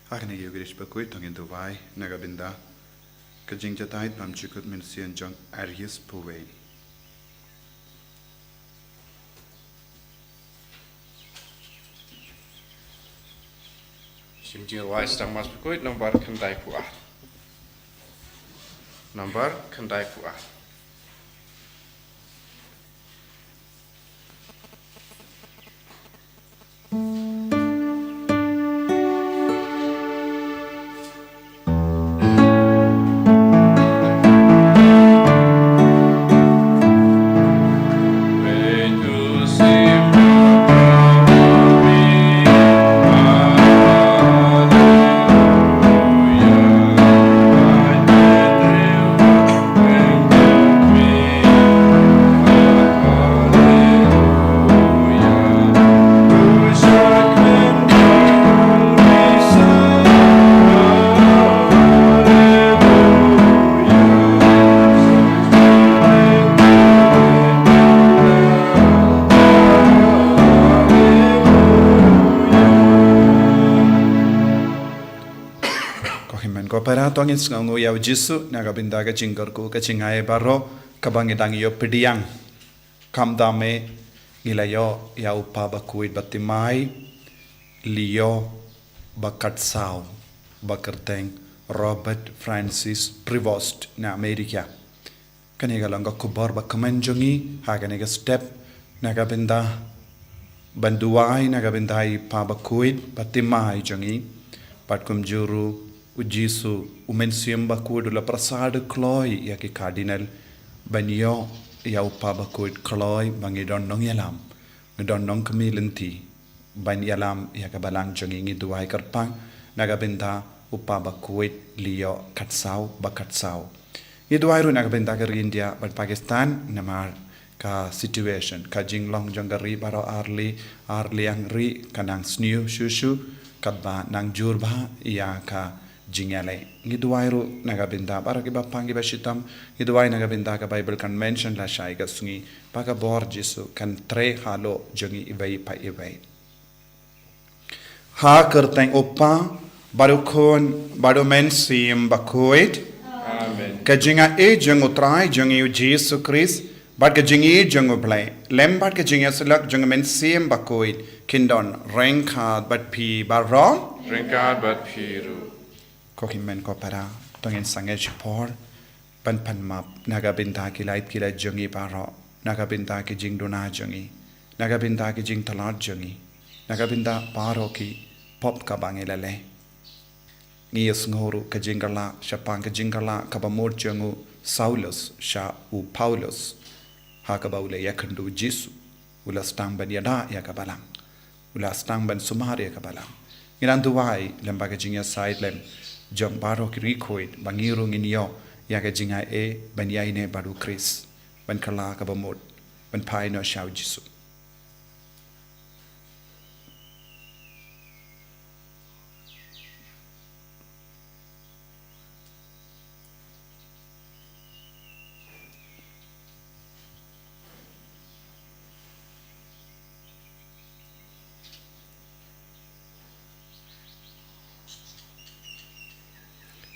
Hakne yugrish Bakhuid Thohdieng Dubai Nagabinda Kajing Jatahit Pamchukut Minsian Jong Arius Puway. Simjil wise tang mas Bakhuid nomor kendai puah. Nomor kendai puah. Para tongin Sngi yaw jisu nagabinda ka jingkorku ka jingaye baro kabangidang yo pidiang kamdame gilayo yaw pa Bakhuid batimai liyo bakatsao bakarteng Robert Francis Prevost na Amerika kaniga lang kubar bakamanjongi haganiga step nagabinda banduai nagabindai pa Bakhuid batimai jongi patkum juru Ujisu umensiam Bakhuid ula prasad kloy ya ki cardinal banyo ya upa Bakhuid kloy bangidon nong yalam ngidon nong kemilinti ban yalam ya ka balang jongi ngi duai karpang nagabinda upa Bakhuid liyo katsau bakatsau ngi duai ru nagabinda ka India bat Pakistan namar ka situation ka jinglong jongari baro arli ang ri kanang sniu shushu kadba nang jurba ya ka jingale ngiduairu nagabinda para ki bapangi bashitam ngiduai nagabinda ka Bible convention la shai ka sungi paka bor jisu kan tre halo jongi ibai pa ibai ha kerteng opa baru kon baru men sim Bakhuid amen ka jinga e jong utrai jongi Jesu Christ bat ka jingi jong blai lembat ka jinga selak jong men sim Bakhuid kindon rengkhat bat pi baron Rengkhat bat piru Kokimen ko para tongin sangej por pan map nagabinda ki light ki la jongi paro nagabinda ki jing dona jongi nagabinda ki jing talat jongi nagabinda paro ki pop ka bangilale ngiyas ngoru ka jingala shapang ka jingala ka bamor jongu Saulus sha u Paulus ha ka baule yakandu Jisu ula stang ban yada ya ka balang ula stang ban sumar ya ka balang ngiranduwai lembaga jingya side lem jom baro ki Bakhuid bangiru nginyo ya ka jinga e ban yaine baru Chris ban kala ka bamod ban pai no shau Jisu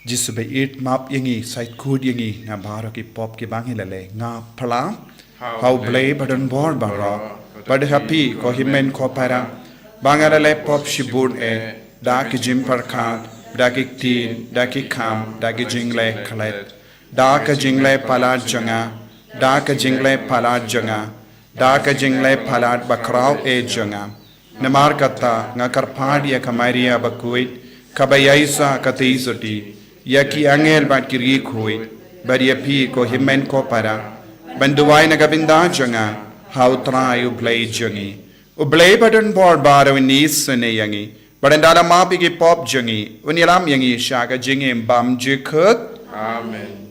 Jisu be it map yangi side kud yangi na baro ki pop ki bangi lale nga pala how blay badan bor bara bad happy ko himen ko para bangarale pop shibun e da ki jim parkhat da ki tin da ki kham da ki jingle khalet da ka jingle pala janga da ka jingle pala janga da ka jingle pala bakrao e janga namar kata nga karphad ya kamaria Bakhuid kabayaisa kateisoti Yaki angel bat kiri khui bari api ko himen ko para banduai nagabinda janga how try you play jangi u play button board baro nis ne yangi badandala mapi ki pop jangi unilam yangi shaka jingi bam jikut amen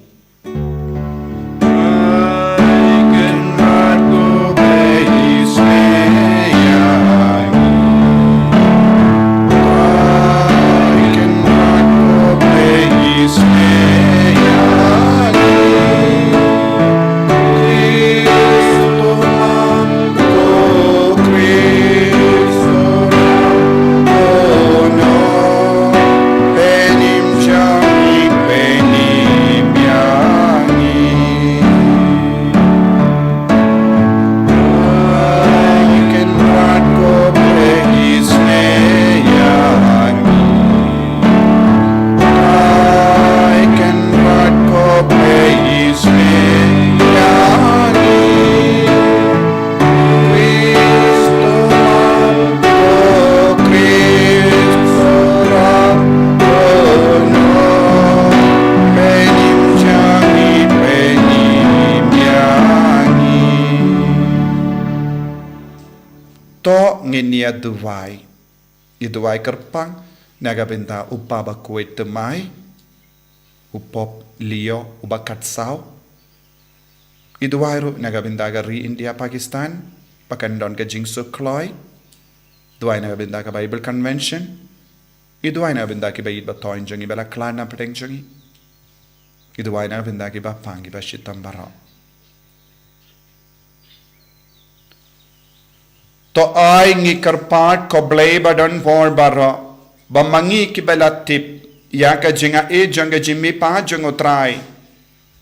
to ngenia duwai iduwai kerpang naga benta upa Bakhuid temai upop lio ubakat sau iduwai ru naga benta gari India Pakistan pakan don ke jingsu kloi duwai naga benta ke Bible Convention iduwai naga benta ke bayit batoin jangi bala klana peteng jangi iduwai naga benta ke bapang ke bashitam bara to ai ngi karpat ko blay badon por bara bamangi ki belatip ya ka jinga e janga jimmi pa jango trai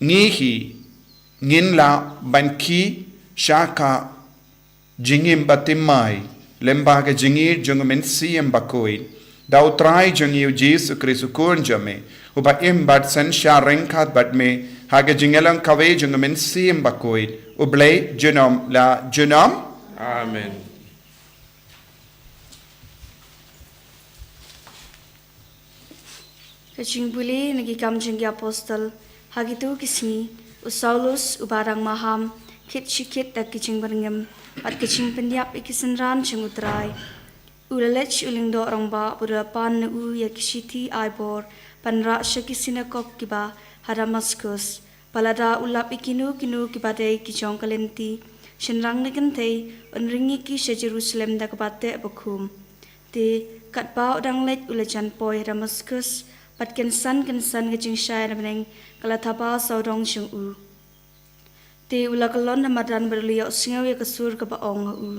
ngi hi ngin la banki shaka jingim batimai lemba ka jingi jango men siem Bakhuid dau trai jangi Jesus Kristu kun jame uba im bat san sha renkat bat me haga jingelang kawe jango men siem Bakhuid ublay junom la junom Amen. Kacing buli nagi kam jenggi apostol hagitu kisni usaulus ubarang maham kit shikit dak kicing berngem pat kicing pendiap ikisenran cengutrai ulalech ulindo orang ba burapan u ya kishiti aibor panra shakisina kok kiba hadamaskus palada ulap ikinu kinu kibadai kijong kalenti shenrang negentei unringi ki Jerusalem dak bate bakum te katba udang let ulajan poi hadamaskus pat kensan kecing syai na beneng kala thapa saudong chung u te ula kalon na madan berliyo singaw ya kasur ka baong u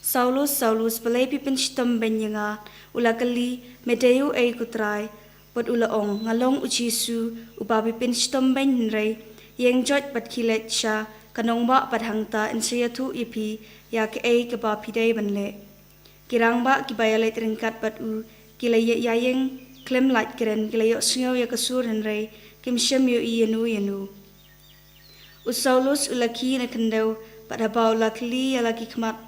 Saulus balai pipin shitam benyanga ula kali Taïew ay kutrai pat ula ong ngalong uchisu upa pipin shitam benray yeng jot pat kilet sha kanong ba pat hangta insayatu ipi ya ke ay ka ba pidai banle kirang ba kibayalet ringkat pat u kilay yayeng klem light keren gilayo singaw ya kasur henry kim shem yo yenu usaulus ulaki na kandaw pada baw lakli ya laki kmat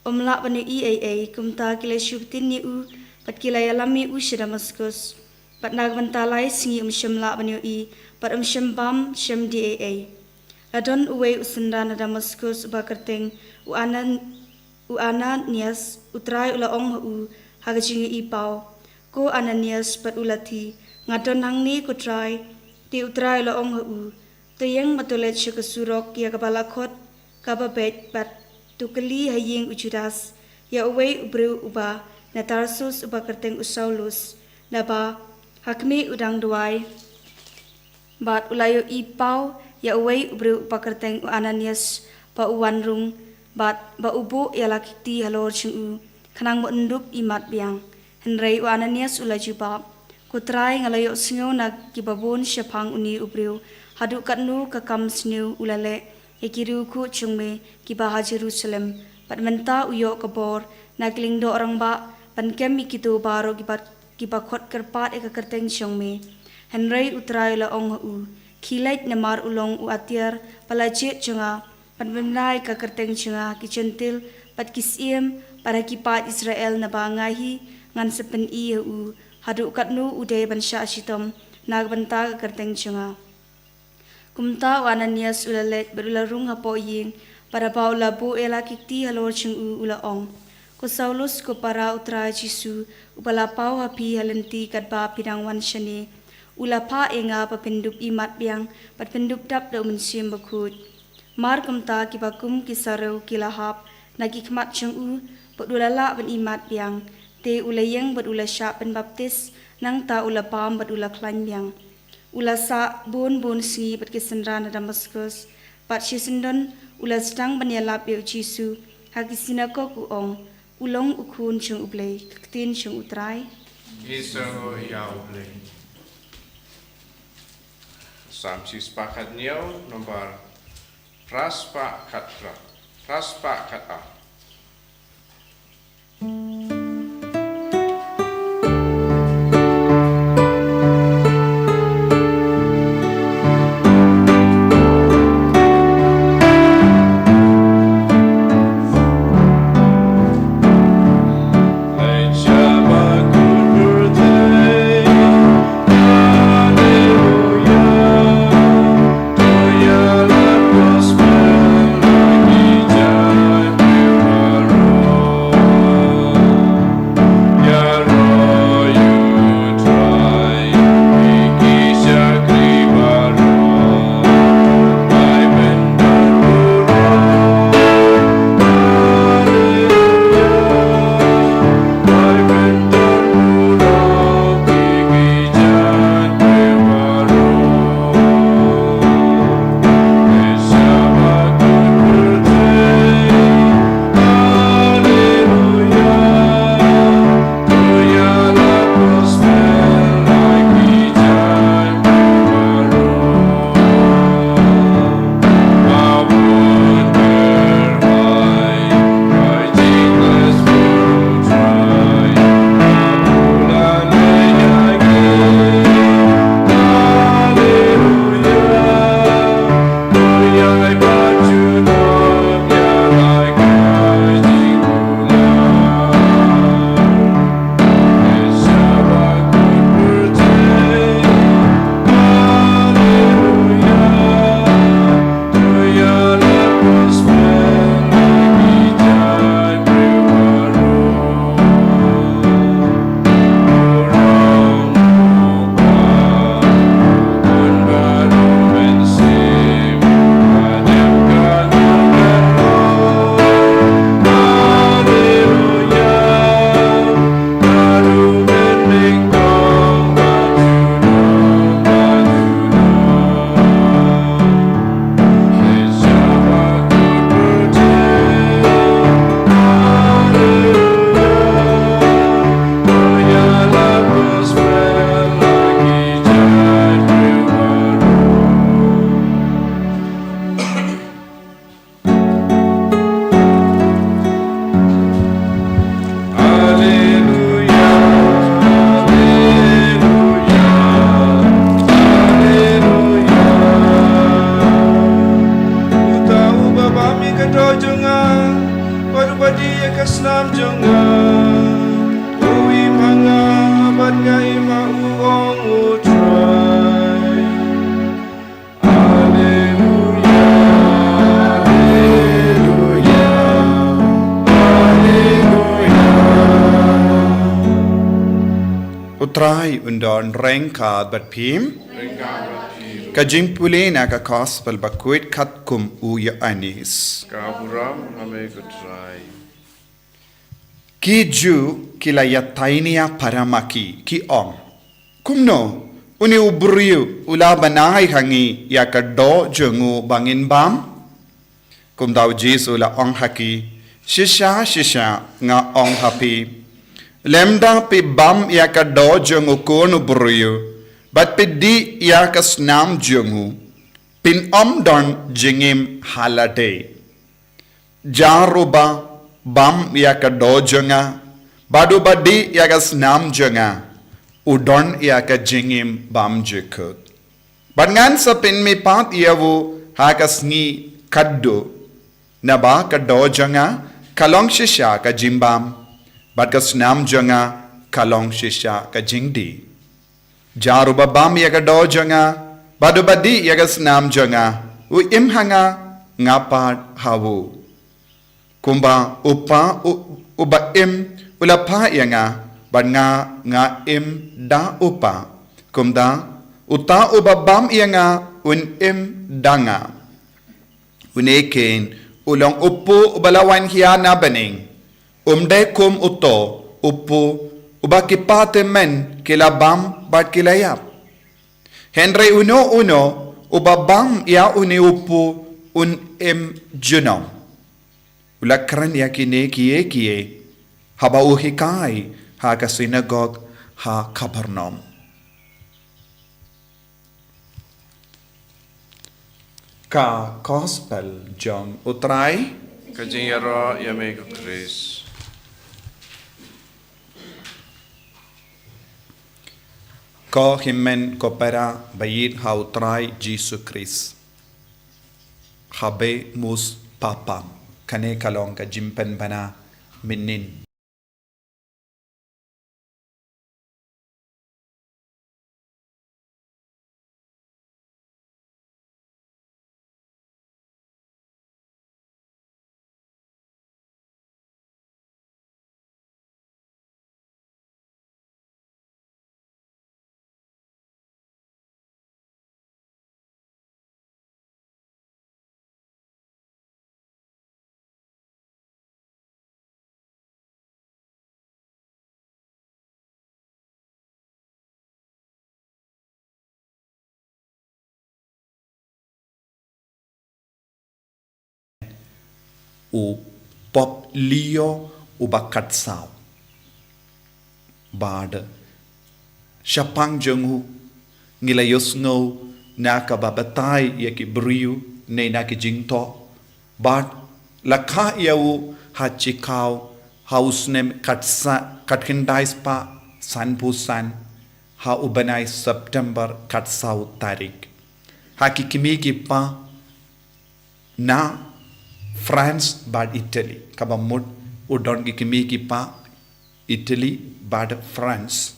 omla bani aa kumta kilay shubtin ni u pat kilay alami u Damascus pat nagbantalay singi shem la bani pat shem bam shem daa ladon uwe usenda na Damascus bakarteng u Ananias utray ula ong u hagajingi ipaw ko Ananias pat ulati ngadon hangni ko try ti utray la ong hu tayeng matulet siya kasurok ya kabalakot kababet pat tukali hayeng ujudas ya uway ubrew uba na Tarsus uba kerteng usaulus na ba hakmi udang duway bat ulayo ipaw ya uway ubrew uba kerteng Ananias pa uwanrung bat ba ubo ya lakiti halor chung kanang mo enduk imat biang Henry u Ananias ula jubab kutrai ngalayo singaw nagkibabon siya pang uni ubriw hadu katnu kakam siniw ulale ikiru ku chungme kibaha Jerusalem pat menta uyo kabor naglingdo orang ba pankem ikito baro kibakot kerpat ikakerteng chungme Henry utrai la ong u kilait namar ulong u atiar palajit chunga pat menai kakerteng chunga kicentil pat kisiem para kipat Israel na bangahi ngan sepen u hadu katnu uday bansha ashitom nagbanta kerteng chunga kumta Ananias ulalet berularung hapo ying para baw labu ela kikti halor chung ula ong ko Saulus ko para utra Jisu upalapaw hapi halenti kadba pinangwan shani ula pa enga papindup imat biang pat pindup dap da umensim Bakhuid mar kumta kibakum kisarau kilahap nagikmat chung padulala ban imat biang te ulayeng bat ula sya penbaptis nang ta ula pam bat ula klan biang ula sa bun si bat kisenran na Damascus pat shisindon ula sedang banyalap ya Jisu hagisina ko kuong ulong ukun chung ublay kaktin chung utray Iso ya ublay Samsi sepakat niyaw nomor raspa kata badi kasnam jonga ui manga bat ngai ma uong utrai Alleluia Alleluia Alleluia Utrai undon rengkad bat pim Kajing puli na ka gospel Bakhuid khat kum uya anis Kaburam hame kutrai Ki ju kila ya tainia paramaki ki ong kumno uni ubriu ula banai hangi ya ka do jungu bangin bam kum daw jesu la ong haki shisha nga ong happy lemda pi bam ya ka do jungu konu briu bat pi di ya ka snam jungu pin don jingim halade jaruba bam ya ka do junga badu badi ya ka snam junga udon ya ka jingim bam jikut bangan sa pin mi pat yawu ha ka sngi kaddo na ba ka do junga kalong shisha ka jimbam bat ka snam junga kalong shisha ka jingdi jaruba bam ya ka do junga badu badi ya ka snam junga u im hanga ngapat hawu kumba upa uba im ulapa yanga banga nga im da upa kumda uta uba bam yanga un im danga uneken ulong upu ubalawan hiya na baning umde kum uto upu uba kipate men kila bam bat kilayap Henry uno uba bam ya uni upu un im junom ulakran ya kie haba uhikai ha ka synagogue ha Kapernaum ka gospel John utrai Kajing yaro yame kutris ko himmen ko para bayit ha utrai Jesus Christ habe mus papam kane kalong ka jimpen bana minin u pop lio u bakat sao bad shapang jenghu ngilayos ngau na ka babatai ya ki briu ne na ki jingto bad lakha yau ha chikau house nem katsa katkindais pa san pusan ha ubanai September katsau tarik ha ki kimi ki pa na France bad Italy kabamut udon ki kimi ki pa Italy bad France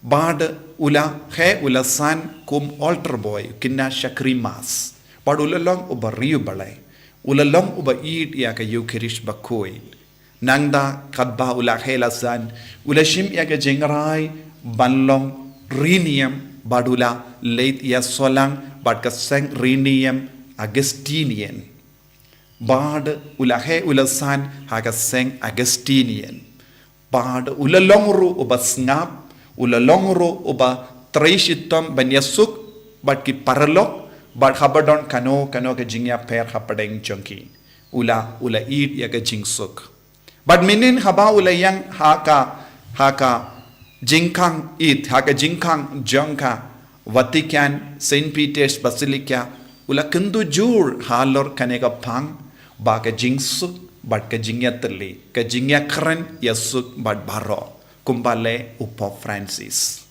bad ula he ula san kum altar boy kinna shakrimas bad ula long uba riu balai ula long uba eat ya ka Eucharist Bakhuid nangda kadba ula hela san ula shim ya ka jengrai banlong rinium badula late ya solang bad ka seng rinium Augustinian bad ulahe ulasan haga seng Augustinian bad ulalongru uba snap ulalongru uba trishitam banyasuk bad ki paralok bad habadon kano ke jingya per hapadeng chonki ula eat ya ka jingsuk bad minin haba ula yang haka jingkang eat haka jingkang jongka Vatican Saint Peter's Basilica ula kendu jur halor kaneka pang ba ka jingsuk bad ka jingya terli ka jingya keren yasuk bad baro kumbale upo Francis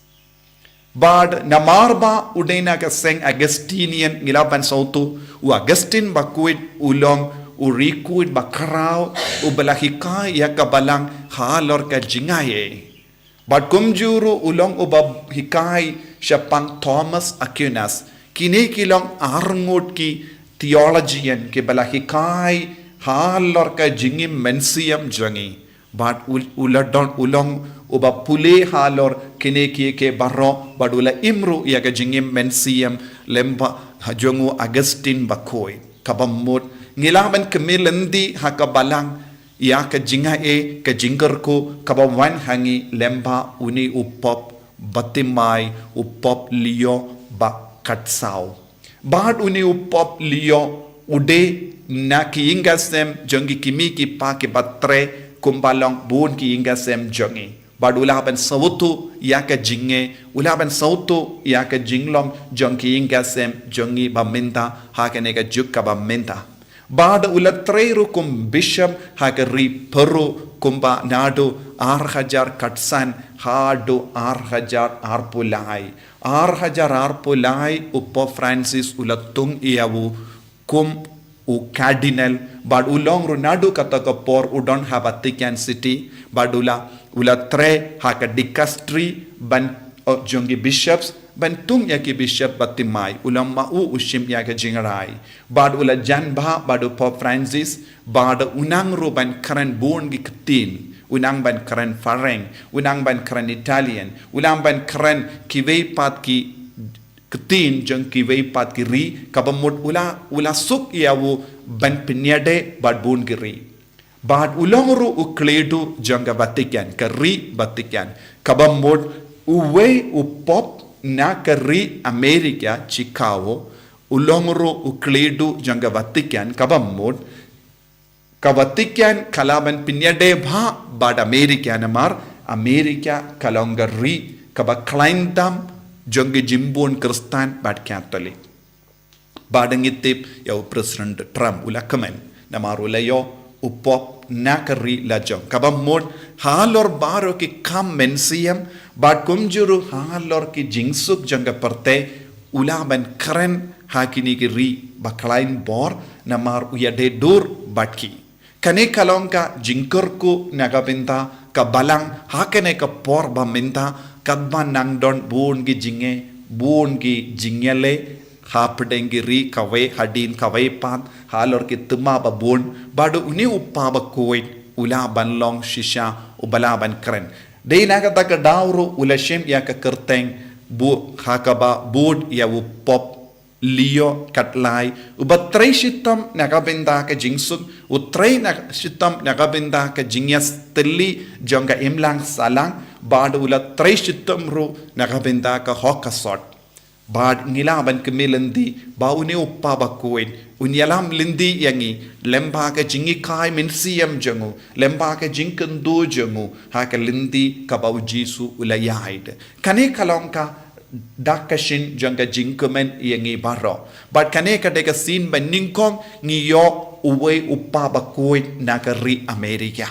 bad namarba udena ka seng Augustinian ngilapan sautu u Augustine Bakhuid ulong urikuid bakrau ubalahikai ya kabalang halor ka jingaye. But kumjuru ulong ubab hikai siapang Thomas Aquinas kini kilong arngut ki theologian ke balahikai halor ka jingim mensiam jangi. But uladon ulong uba pule halor kini ki ke barro but ula imru ya ka jingim mensiam lemba hajongu Augustine Bakhuid kabamut ngilaban kemilendi hakabalang ya ka jingae ka jingerku kabawan hangi lemba uni upop batimai upop lio ba katsau bad uni upop lio ude na ki ingasem jongi kimi ki pa ke batre kumbalong bun ki ingasem jongi bad ulaban sautu ya ka jinge ulaban sautu ya ka jinglong jongi ingasem jongi baminta hakane ka jukka baminta Bada ulatreru kum bishop hagari peru kumba nadu 6,000 katsan hadu 6,000 arpulai 6,000 arpulai uppo Francis ulatung iawu kum u cardinal bad ulong ru nadu kataka por udon have Vatican City badula ulatre haka dicastery ban jongi bishops bantung ya ki bishop batimai ulam mau ushim ya ka jingarai bad ula janba badu Pope Francis bad unang ru ban karen born gi ketin unang ban karen fareng unang ban karen Italian ulang ban karen kiwei pat ki ketin jeng kiwei pat ki ri kabamut ula suk yawu ban pinyade bad born gi ri bad ulong ru ukledu janga Vatican ka ri Vatican kabamut uwe upop na kari Amerika Chicago ulongro ukledu janga Vatican kabamod ka Vatican kalaban pinyade bha bad Amerika namar Amerika kalongari kaba kleintam janga jimbon Kristan bad Catholic badangitip yaw President Trump ulakamen namar ulayo upop nakari lajong kabamod halor baro ki kam mensiam bad kumjuru halor ki jingsuk janga parte ulaban karen hakini ki ri baklain bor namar uyade dur batki kane kalongka jingkerku nagabinta kabalang hakene ka por baminta kadban nangdon bun gi jinge bun gi jingele hapdengi ri kawe hadin kawe pat halor ki tuma babun badu uni uppa Bakhuid ulaban long shisha ubalaban kren dei naga taka dauru ulashem ya ka kerteng bu hakaba bud ya upop lio katlai ubatrei shitam nagabinda ka jingsuk utrei shitam nagabinda ka jingyas teli jonga imlang salang badu ula trei shitam ru nagabinda ka hokasot bad ngilaban kemilendi ba uni uppa Bakhuid unyalam lindi yangi lemba ka jingi kai mensiam jangu lemba ka jinkendu jangu ha ka lindi ka bau Jisu ulayaid kane kalongka dakashin janga jinkumen yangi baro but kane ka deka sin baningkong ngiyo uwe uppa Bakhuid nagari Amerika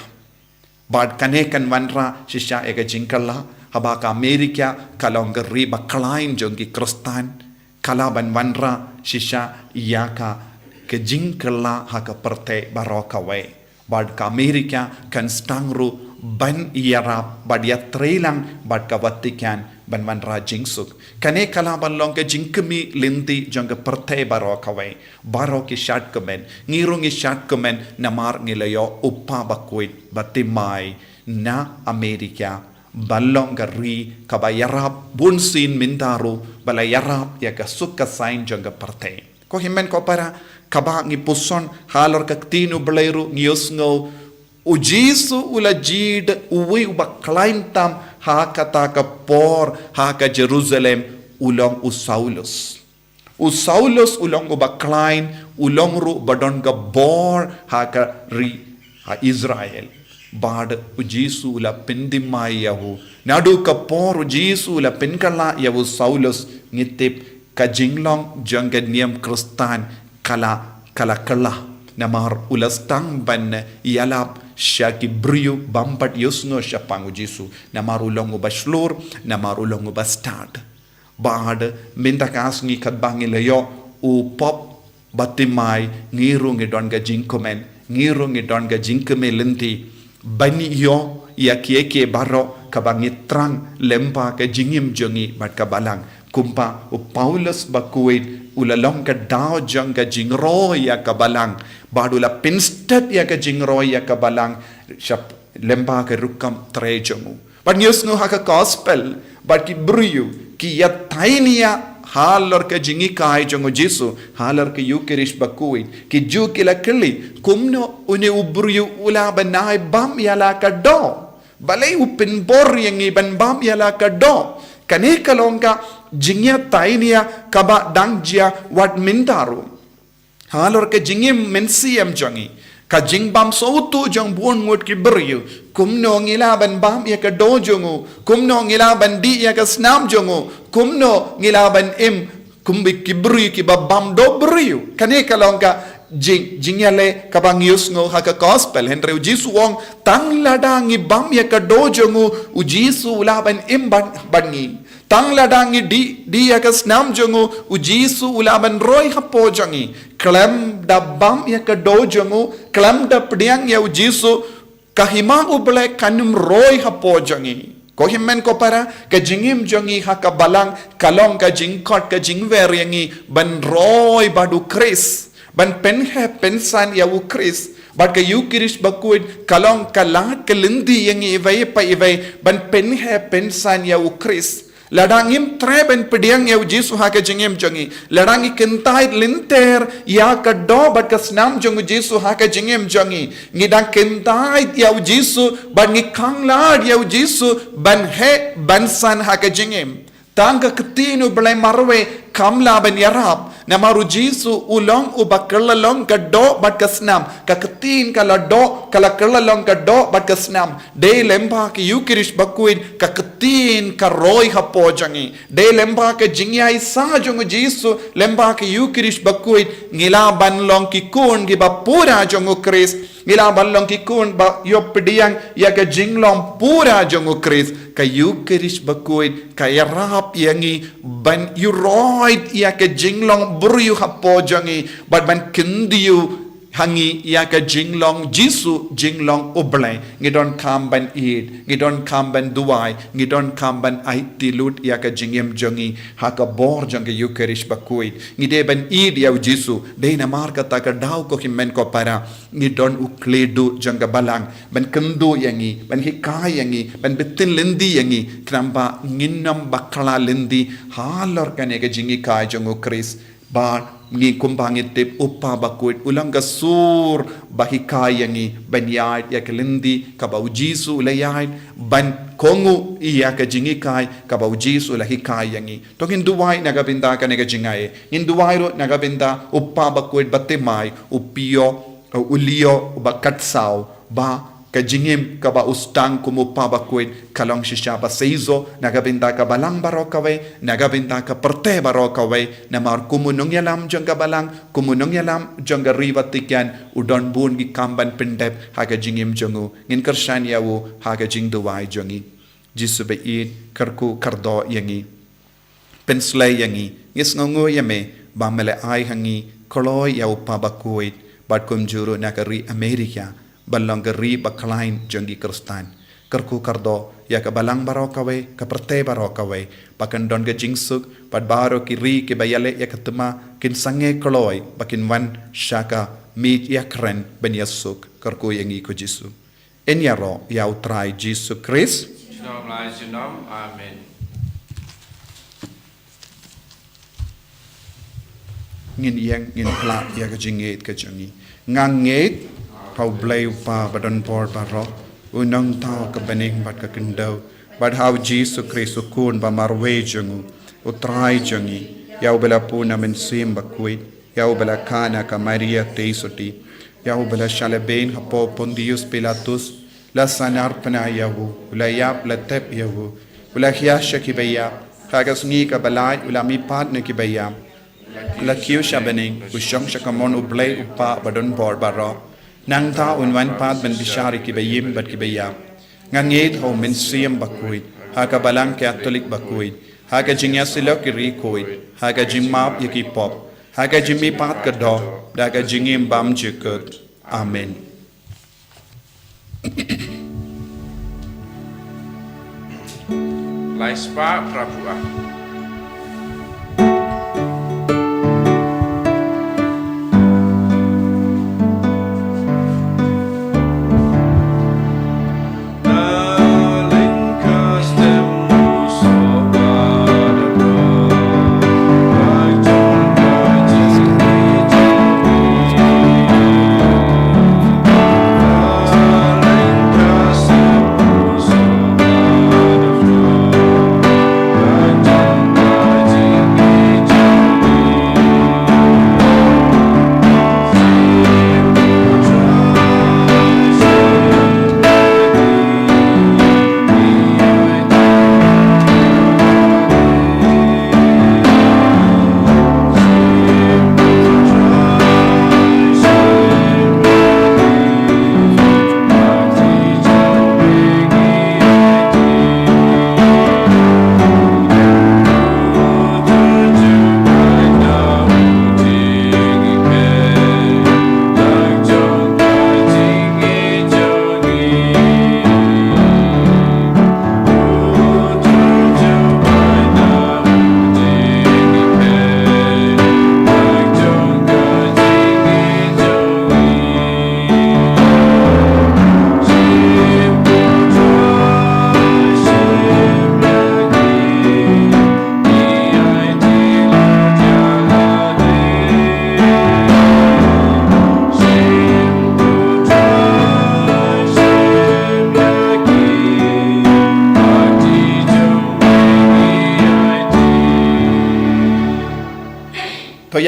bad kane kan wanra shisha ega jinkalla habaka Amerika kalongari baklain jongi Kristan kalaban wanra shisha yaka ke jingkala haka perte barokawe bad ka Amerika kan stangru ban yarap bad ya trelang bad ka Vatican ban wanra jingsuk kane kalaban long ke jingkemi linti jonga perte barokawe baro ki shat komen ngirungi shat komen namar ngilayo uppa Bakhuid batimai na Amerika balong gari kabayarap bunsin mindaru balayarap ya kasukka sain janga parte ko himen ko para kaba ngi puson halor kaktinu beleiru ngiusngo ujisu ulajid uwi ubaklaintam hakata ka por haka Jerusalem ulong Saulus ulong ubaklain ulong ru badon ga bor haka ri Israel bad ujisu la pendimai yahu nadu ka por ujisu la penkala yahu Saulus ngitip ka jinglong janga niam Kristan kala namar ulastang ban yalap syaki briu bampat yusno syapang ujisu namar ulong ubashlur namar ulong ubastad bad minta kasngi kadbangi layo upop batimai ngiru ngidon ga jing komen ngiru ngidon ga jing kemelenti bani yo ya kieke baro kabangi trang lempa ka jingim jongi bat kabalang kumpa u Paulus Bakhuid ulalong ka dao jang ka jingro ya kabalang badula pinstep ya ka jingro ya kabalang shap lempa ka rukam tre jongu but news no ha ka gospel but ki bruyu ki ya tainia halar ka jingi kai jongo Jesu halar ka Eucharist Bakhuid ki ju kila kili kumno une ubruyu ula banai bam yala ka do balai upin bor yang iban bam yala ka do kane kalongka jingya tainia kaba dangjia wat mintaru halor ka jingim mensiam jongi ka jingbam sautu jong buon ngut ki beryu kumno ngila ban bam ya ka do jongo kumno ngila ban di ya ka snam jongo kumno ngila ban im kumbi ki beryu ki babam do beryu kane kalongka jingyale kabang yusngo haka gospel henry ujisu wong tang ladangi bam ya ka do jongo ujisu ulaban im bangi tang ladangi di ya ka snam jongo ujisu ulaban roy hapo jongi klam da bam ya ka do jongo klam da pdiang ya ujisu kahima uble kanum roy hapo jongi ko himmen ko para ka jingim jongi haka balang kalong ka jingkot ka jingwer yangi ban roy badu Chris ban pen he pensan ya u Chris bat ka Eucharist Bakhuid kalong kalat kalindi yang ivai pa ivai ban pen he pensan ya u Chris ladangim tre ben pediang ya Jesu ha ka jingim jongi ladangi kentai linter ya ka do bat ka snam jongu Jesu ha ka jingim jongi ngidang kentai ya Jesu ban ngi kanglad ya Jesu ban he bansan ha ka jingim tangka ketinu belai marwe kamla ban yarab namaru Jesu ulong ubakelalong ka do bat ka snam ka ketin kala do kala kelalong ka do bat ka snam de lemba ki Eucharist Bakhuid ka ketin ka roy hapo jangi de lemba ka jingyai sa jong Jesu lemba ki Eucharist Bakhuid ngila ban long ki kun gi ba pura jong Chris ngila ban long ki kun ba yo pediang ya ka jinglong pura jong Chris ka Eucharist Bakhuid ka yarap yangi ban you right ya ka jinglong buryu hapo jangi but ban kindiu hangi ya ka jinglong Jesu jinglong oblay ngidon kamban eid ngidon kamban duai ngidon kamban aitilut ya ka jingem jangi haka bor jangi Eucharist Bakhuid ngide ban eid ya Jesu de na marka ta ka daw ko himmen ko para ngidon ukledu janga balang ban kendu yangi ban hikai yangi ban betin lendi yangi kramba nginnam bakla lendi halor kane ka jingi kai jango Chris ba ngi kumbangit tip upa Bakhuid ulang ka sur bahikai yangi ban yait ya kelendi ka ba Jesu layait ban kongu iya ka jingi kai ka ba Jesu la hikai yangi to hinduwai nagabinda ka nega jingai hinduwai ro nagabinda upa Bakhuid batemai upio ulio bakatsao ba ka jingim ka ba ustang kumupa Bakhuid kalong shisha ba seizo nagabinda ka balang barokawe nagabinda ka perte barokawe namar kumunong yalam jangga balang kumunong yalam jangga rivatikyan udon bun gi kamban pendep haga jingim jongu ngin kershan yawu haga jing duwai jongi Jesu be id karku kardo yangi penslay yangi ngis ngongo yame ba mele ai hangi koloy yawu pa Bakhuid bat kum juru nakari Amerika balang geri baklain jongi Kristan karku kardo ya ka balang barokawe ka perte barokawe pakan don ga jingsuk pad baro ki ri ke bayale ya katma kin sange koloy bakin wan shaka mit yakren ben yasuk karku yangi ko Jesu enyaro ya utrai Jesu Christ Shalom lai shalom amen ngin yang ngin pla ya ka jinget ka jongi nganget how blay pa badon por baro unang tao ka bening bat ka kendau but how Jesus Christ kun ba marwe jongu utrai jongi yau bela puna men sim Bakhuid yau bela kana ka Maria teisoti yau bela shalaben hapo Pontius Pilatus la sanar pana yahu la yap la tep yahu la khiyasha ki baya kagas ni ka balai ula mi pat ne ki baya la kiu shabening ushang shakamon ublay upa badon por baro nang ta unwan pat ben bishari ki bayim bat ki bayam ngangit ho men siam Bakhuid haga balang Catholic Bakhuid haga jingya silo ki rikoid haga jimmap yaki pop haga jimi pat kado daga jingim bam jikut amen Laispa Prabhuah.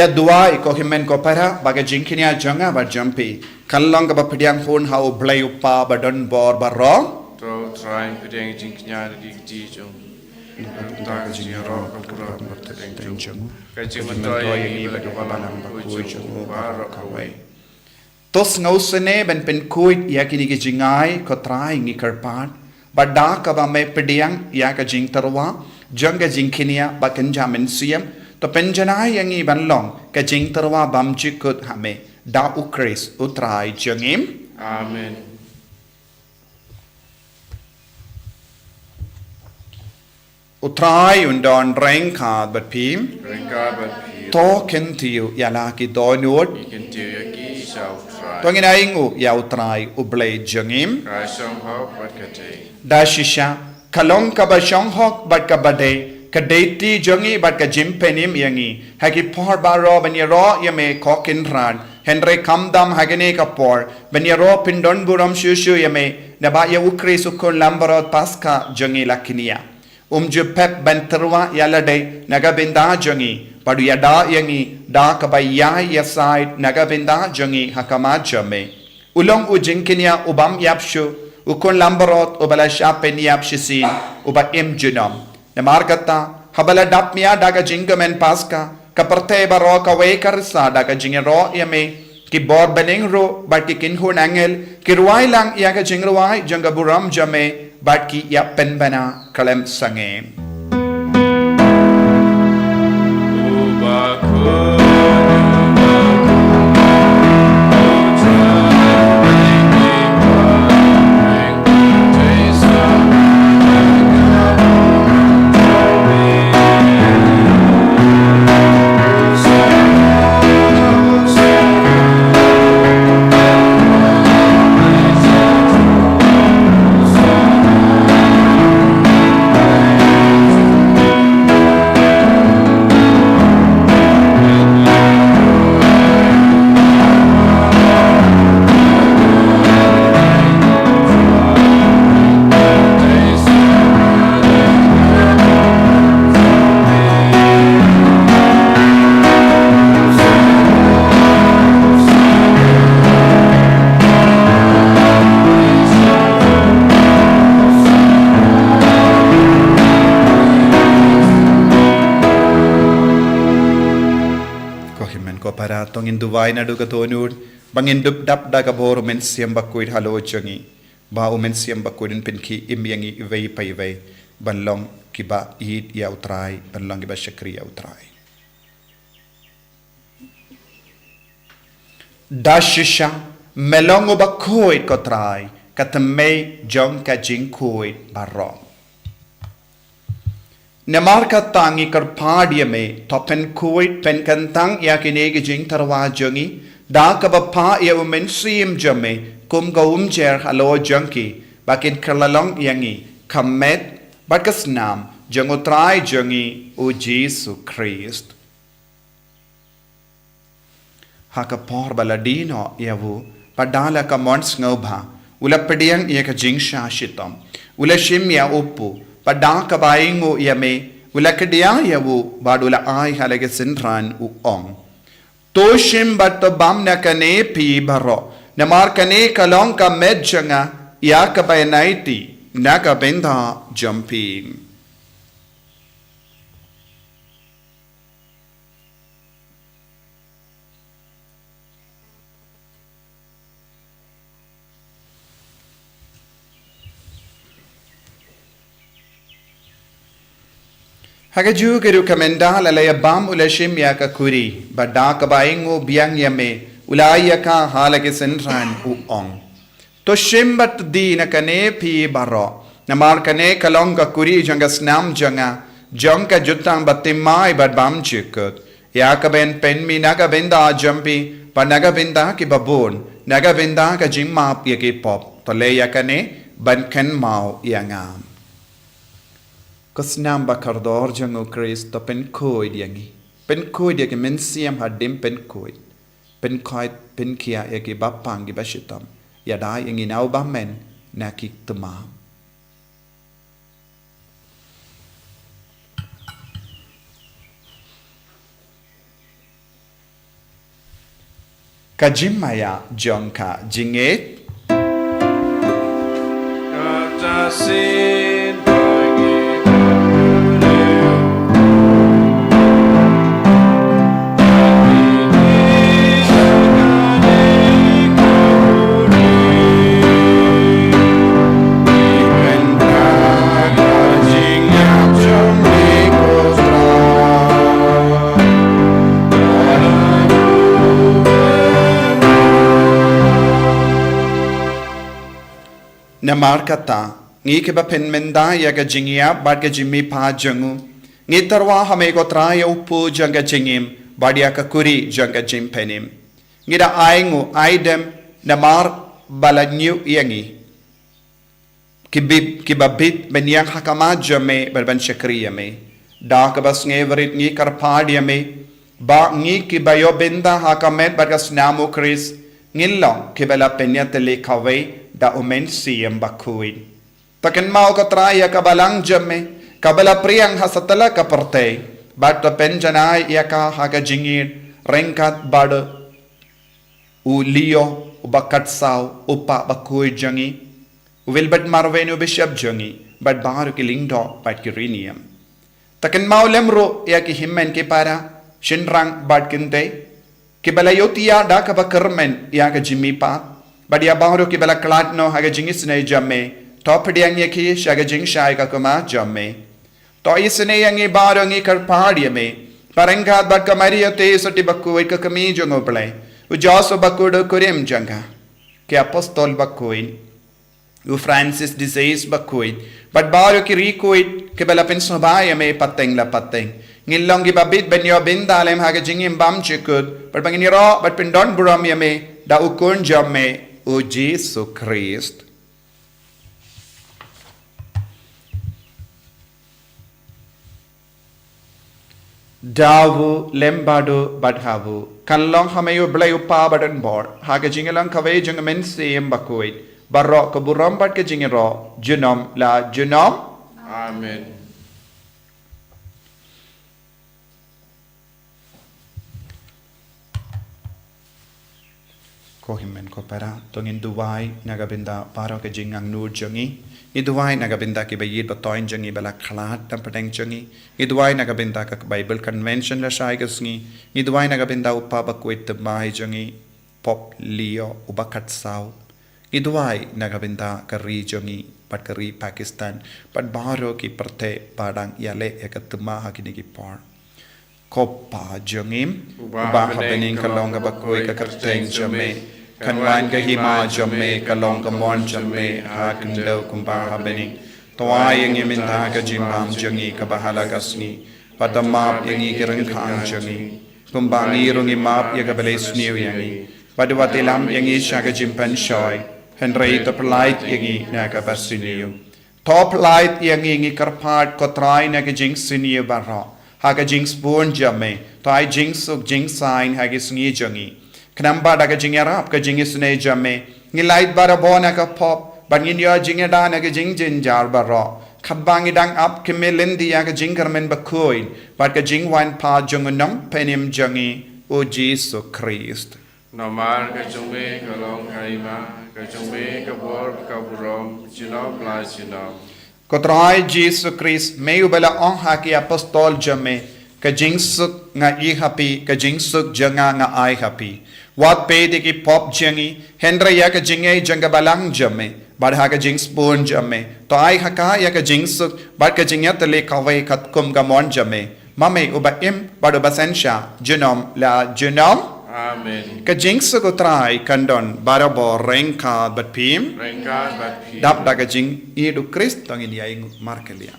ya dua iko himen ko para baga jingkinia jonga ba jampi kallang ka ba pediang phone hau blai upa ba don bor ba ro Tro trying pedeng jingknya di jong. Tang jing ro kapura pedeng jong. Kajing mentoy ini ba kapalang ba kuy jong ba ro kawai. tos ngausene ben pen kuit ya kini ki jingai ko trai ngi karpat ba da ka ba me pediang ya ka jing tarwa jonga jingkinia ba kenjamen siam to penjanai yangi banlong ka jing tarwa bam jikut hame da ukris utrai jongim Amen. utrai undon reng ka bat pim Rengka bapi. to kentiu ya la ki donut Ikan tiu yaki shall try. to ngina ingu ya utrai ublai jongim Rai song hop bat kate. da shisha kalong ka ba shong hok bat ka bade ka deiti jongi bat ka jimpenim yangi hagi por ba ro ban ya ro yame kokin ran henry kamdam hagene ka por ban ya ro pindon buram shushu yame na ba ya ukri sukun lambarot paskha jongi lakinia ju pep ban terwa yala de naga binda jongi padu ya da yangi da ka ba ya ya side naga binda jongi hakama jame ulong u jinkinia ubam yapshu ukun lambarot ubala shapen yapshisin uba im junam na margata habala dapmia daga jingamen paska kaparte baro ka wekarsa daga jingero yame ki bor bening ro bat ki kinhun angel ki ruai lang ya ka jingruai janga buram jame bat ki ya penbana kalem sange para tongin duwai na duga tonur bangin dub dap daga bor men siam Bakhuid halo changi ba men siam Bakhuid pinki imyangi vei pai vei banlong kiba yid ya utrai banlong kiba shakri ya utrai dashisha melongo Bakhuid kotrai katame jong ka Khuid barro. Namarka tangi karpadia me topen Khuid pen kantang ya kinegi jing tarwa jongi da ka bapa ya umen sim jame kum ga jer halo jonki bakin kerlalong yangi kamet bakasnam jangotrai jongi o Jesu Christ. Haka por baladino yavu padala ka mons ngobha ula pediang ia ka jingsha shitam ula shimya upu padaka baingo yame ula kedia yavu badula ai halage sinran u ong to shim bat bam na kane pi baro namar kane kalong ka medjanga ya ka bainaiti naga benda jumping. Hagaju geru kamenda lalaya bam ulashim ya ka kuri bada ka baingo biang yame ulaya ka halage senran u ong to shimbat di na kane pi baro namar kane kalong ka kuri janga snam janga jongka jutang batimai bad bam chikut ya ka ben penmi naga benda jampi panaga benda ki babon naga benda ka jimma pi ki pop to le ya kane ban ken mau yangam. Kasnam bakardor jango Christ to pen Thohdieng pen Thohdieng men siam hadim pen Thohdieng pen kait pen kia yaki bapang gi bashitam yadai ingi nau bamen nakik tuma. Kajimaya jongka jinget Namar kata ngi ke bapen menda ya ga jingia bad ga jimmi pa jangu ngi tarwa hame ko traya upu janga jingim badia ka kuri janga jimpenim ngi da aingu aidem namar balanyu yangi kibabit benyang hakama jame berban shakriya me da ka bas ngeverit ngi karpadia me ba ngi kibayo benda hakamet barga snamo Chris ngilong kibala penyatele kawai da umen siyam Bakhuid. Takin mau ka traya kabalang jame, kabala priyang hasatala ka parte, bat penjanay yaka haga jingir, rengkat bada u liyo u bakat saw upa Bakhuid jangi, wilbat marvenu bishop jangi, bat baru ki lingdo bat ki riniam. Takin mau lemro yaki himmen ki para, shinrang bat kinte, kibala yotiya da ka bakarmen yaka jimmi pa, Badia bahro ki bala klat no haga jingis ne jamme Thohdieng yaki shaga jing shai ka kuma jamme to isne yangi baro ngi kar pahadi me parengat bad kamari te soti Bakhuid ka kami jongo ple u jaso Bakhuid kurim janga ke apostol Bakhuid u Francis disease Bakhuid bad baro ki Recoid ke bala pen sobaya me pateng la pateng ngilong gi babit benyo bindalem haga jingim bam chikut bad bangini ro bad pindon buram yame da ukun jamme o Jesu Christ. Davu lembadu badhavu kanlong hamayu blayu pa badan bor haga jingelang kawai jungamen siyam Bakhuid barro kaburam bad ke jingero junom la junom Amen. Kohimen ko para tongin duwai nagabinda paro ke jingang nur jangi iduwai nagabinda ki bayid batoin jangi bala khalat tam pateng jangi iduwai nagabinda ka Bible convention la shai gasngi iduwai nagabinda upa Bakhuid tabmai jangi pop leo ubakat saw iduwai nagabinda ka ri jangi pat ka ri Pakistan pat baro ki parte padang yale ekat tma hakini ki par Kopa jongim Uba habening kalong Bakhuid ka kerteng jame Kanwan ka hima jame kalong ka mon jame Hakendo kumba habening Taïew yang minta ka jimbam jangi ka bahala kasni Padamap yang ikirang kang jangi Kumbangi rungi map ya ka beles niu yangi Padawatilam yang isya ka jimpan shoy Henry to polite yang i na ka basiniu Top light yang i karpat ko try na ka jing siniu barra Haga jing spoon jame Tai jing suk jing sign hagi sngi jangi Knamba da ka jing yarap ka jing isne jame Ngilait barabona ka pop Bangin yo jing da na ka jing jar barra Khabbangi dang up kimilin dia ka jing karmen Bakhuid Bat ka jing wan pa jungunam penim jangi O Jesus Christ Namar ka jumbe ka long kaima ka jumbe ka bor ka burom jino pla jino Kotrai Jesus Christ may ubala ong haki apostol jame ka jing suk nga I happy ka jing suk janga nga I happy Wat pede ki pop jangi Henry ya ka jingay janga balang jame Bad ha ka jing spoon jame To ai haka ya ka jing suk Bad ka jingya tali kawai kat kum gamon jame Mame uba im bad uba sensya Jinom la jinom Amen Ka jing suk utrai kandon barabo rengka bat pim Rengka bat pi Dap da ka jing idu Christ tong ini ay markelia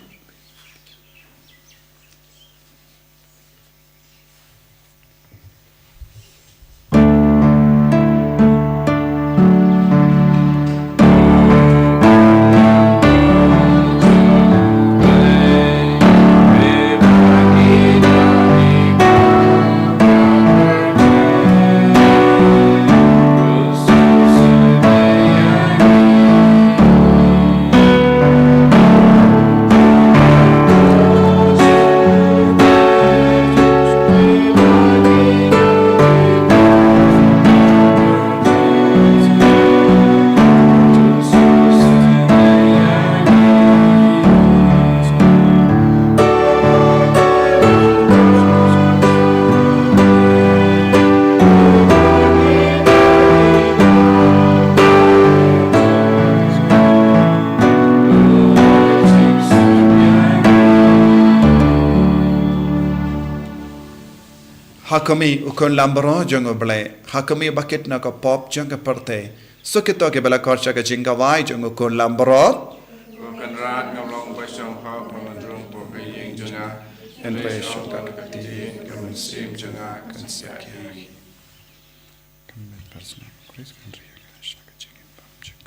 Hakami ukon lambro jang oble hakami bakit na ka pop jang ka parte sukito ke bala korcha ka jinga wai jang ukon lambro Bukan rat ngomong pasang hak mengadrung po kayeng janga en presyo ka kati kamun sim janga kan siaki personal Chris kan ria ka shaka jingin pam jang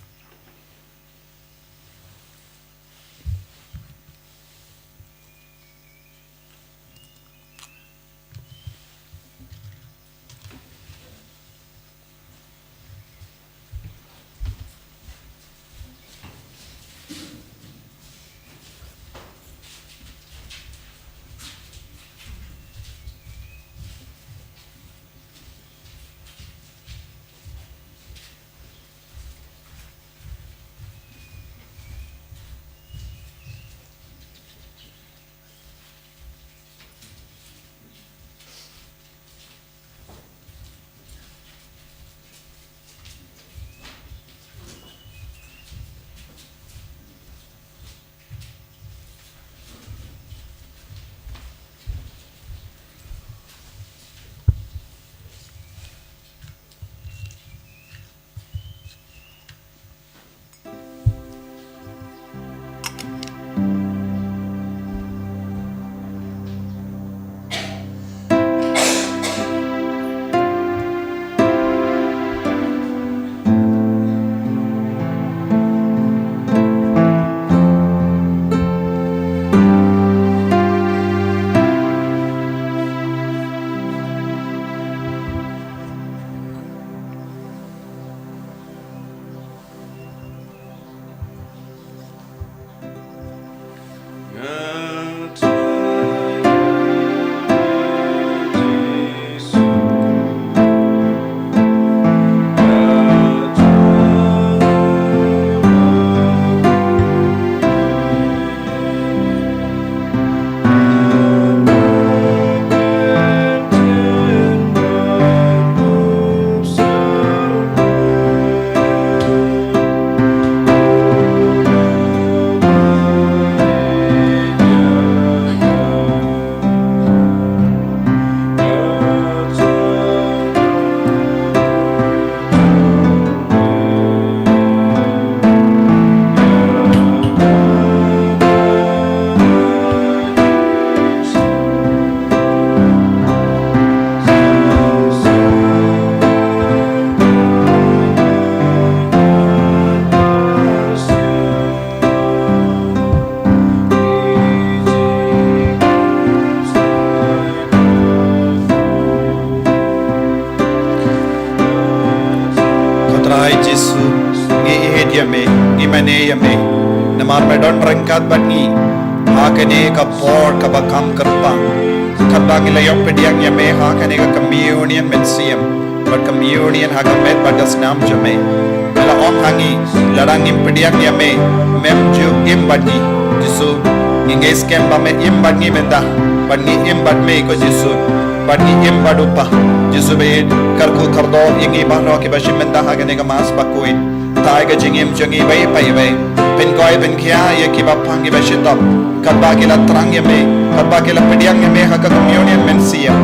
yame imane yame namar medon rangkat bani hakane ka por ka bakam karpang kabang ilayok pediang yame hakane ka communion mensiam but communion hakamet badas nam jame la om hangi larang impediang yame mem ju imbani jisu ingay skem ba me imbani menda bani imbat me ko jisu bani imbadupa jisu be karku kardo ingi bahro ki bashim menda hagane ka mas Bakhuid tai ka jingim jangi bai pai bai pen koi pen khia ye ki bapang ki bashitap kadba ki la trang ye me kadba ki la pediang ye me ha ka communion mensia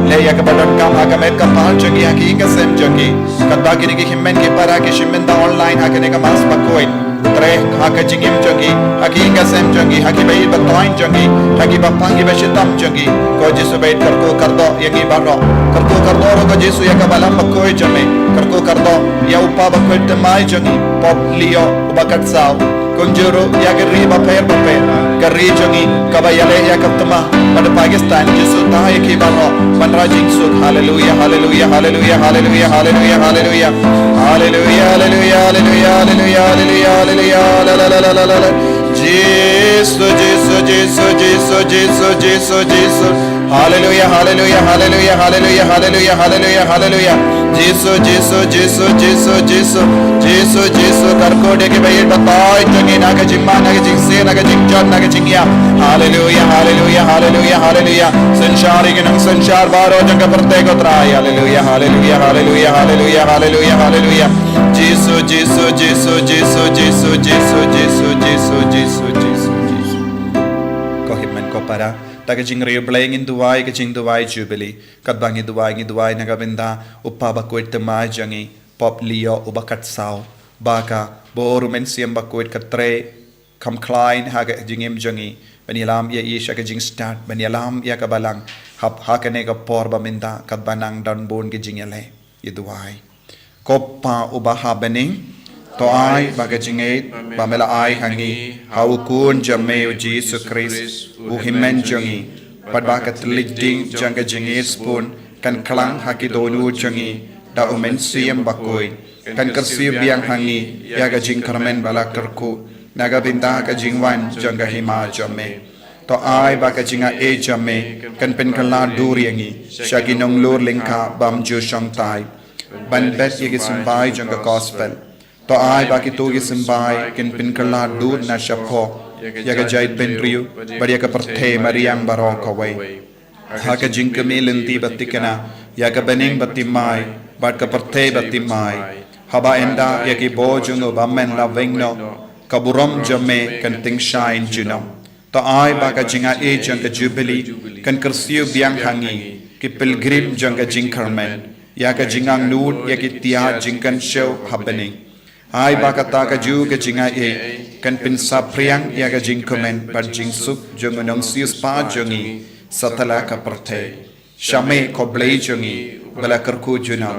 le ya ka badon kam ha ka met ka pal jangi ha ki ka sem jangi kadba ki ni ki himmen ki para ki shimenda online ha ka ne ka mas Bakhuid tre ha ka jingim jangi ha ki ka sem jangi ha ki bai batoin jangi ha ki bapang ki bashitam jangi ko jisu bai karku kardo ye ki bahro karku kardo ro ko jisu ya ka balam Bakhuid jame karku kardo ya upa Bakhuid temai jangi pop lio ubakat sao kunjuru ya geri baper geri jangi kabayale ya kaptama pada Pakistan jisu tahe ki bahro panrajing sud hallelujah hallelujah hallelujah hallelujah hallelujah hallelujah hallelujah hallelujah hallelujah hallelujah hallelujah la la la la la jisu jisu jisu jisu jisu jisu jisu hallelujah hallelujah hallelujah hallelujah hallelujah hallelujah hallelujah jisu jisu jisu jisu jisu jisu jisu karko de ke bayit batay jangi naga jimma naga jingse naga jingjot naga jingya hallelujah hallelujah hallelujah hallelujah sanshari ke nang sanshar baro janga pratek utray hallelujah hallelujah hallelujah hallelujah hallelujah hallelujah jisu jisu jisu jisu jisu jisu jisu jisu jisu jisu jisu ko himmen ko para taga jing rio blaying in duwai ka jing duwai jubilee kadbang in duwai nagabinda uppa Bakhuid temai jangi pop lio ubakat sao baka boru mensiam Bakhuid katre kam klein haga jingim jangi banilam ya isha ka jing start banilam ya ka balang hap hakane ka por baminda kadbanang dan bon ke jingele yeduai koppa ubaha bening to ai baga jingait bamela ai hangi haukun jamme Jesus Christ u himmen jangi padbaka tlidding janga jingit spoon kan klang haki donu jangi da umen siem Bakhuid kan kersi biang hangi ya ga jing karmen bala kerku naga binta ka jingwan janga hima jamme to ai baka jinga e jamme kan pen kala duriangi shagi nong lur lingka bam ju shang tai ban bet ye simbai janga gospel to ai baki to ye simbai kan pen kala dur na shapho ya ga jait ben riu bari ka parthe mariang barong ko wai ha ka jing ka melanti batikana ya ga bening batimai bat ka parthe batimai haba enda ya ki bojungo bammen la vengno kaburam jamme kan ting shine juno to ai baka jinga e janga jubilee kan kersiu biang hangi ki pilgrim janga jingkarmen ya ka jingang nud ya ki tia jingkan show happening ai baka ta ka ju ka jinga e kan pin sapriang ya ka jingkomen par jingsuk jongonong sius pa jongi satala ka parthe shame ko blei jongi bala karku junam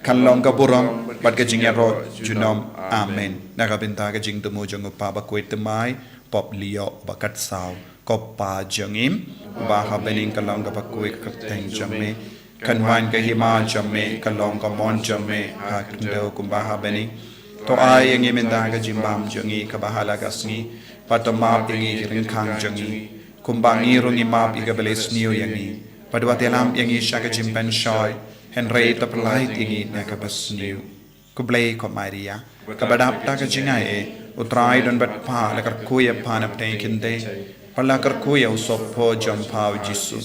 kan long ka buram bat ka jingya ro junom amen nagabinta ka jing tumu jong pa Bakhuid temai pop lio bakat sao koppa jangim baha bening kalong ka Bakhuid kateng jamme kanwan ka hima jamme kalong ka mon jamme hakndo kumbaha bening to ai ngi menda ka jimbam jangi ka bahala ka sngi patomap ingi rin khang jangi kumbangi rungi map iga beles niu yangi padwa telam yangi shaka jimben shoy henry taplai ingi na ka basniu kublai ko maria ka badap ta ka jingai e utrai don bat pa la kar kuya panap te kinde pala kar kuya usop po jam pau jisu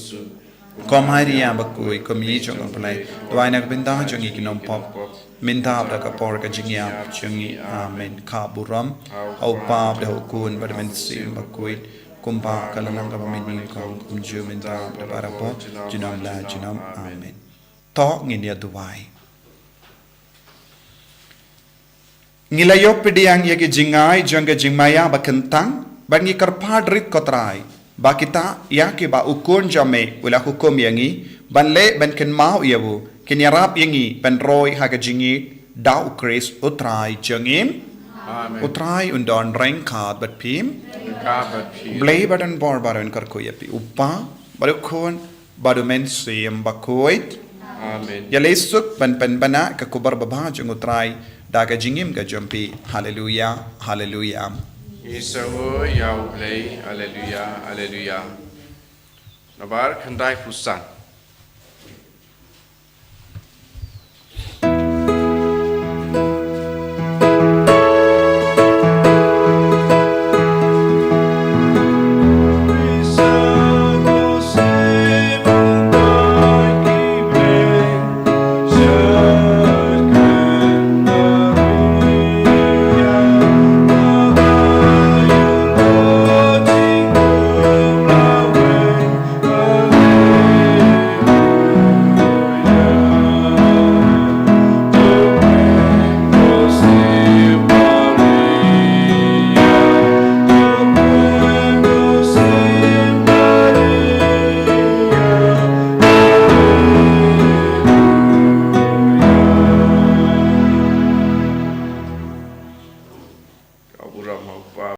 ko maria Bakhuid ko mi jong play twai nak binda jongi kinom pop minta da ka por ka jingya jongi amen ka buram au pa da hukun badmen sim Bakhuid kumpa kalanang ka pamin kong kumju minta da para po jinam la jinam amen to nginia duwai ngilayo pidiang yagi jingai janga jingmaya bakentang bangi karpad rit kotrai bakita yaki ba ukun jame ula hukum yangi banle ban ken mau yabu kinyarap yangi ban roy haga jingi dau Chris utrai jangim utrai undon reng kad bat pim blay badan bor baran karko yapi upa barukon badumen sim Bakhuid Amen. Ya lesuk ban bana ka kubar baba jung utrai da ka jingim ka jompi hallelujah hallelujah Isawo yau play, Alleluia, Alleluia. Nabar kandai pusan.